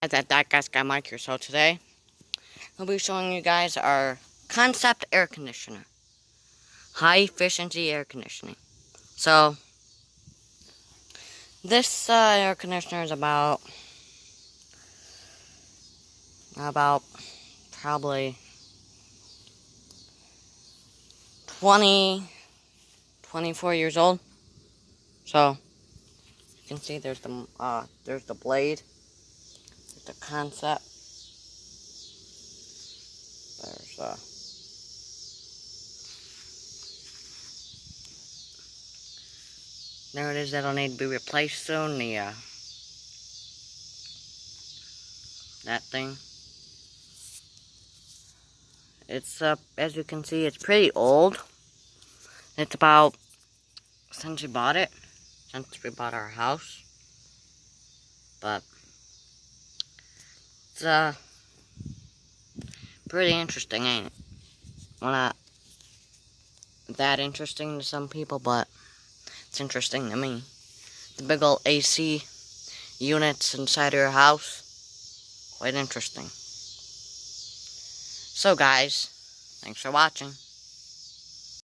That guy's got Mike here. So today, I'll be showing you guys our concept air conditioner. High efficiency air conditioning. So, this air conditioner is about probably 24 years old. So, you can see there's the blade, there's the concept, there it is. That'll need to be replaced soon. That thing. It's as you can see, it's pretty old. It's about since we bought our house. But it's pretty interesting, ain't it? Well, not that interesting to some people, but it's interesting to me. The big old AC units inside your house, quite interesting. So guys, thanks for watching.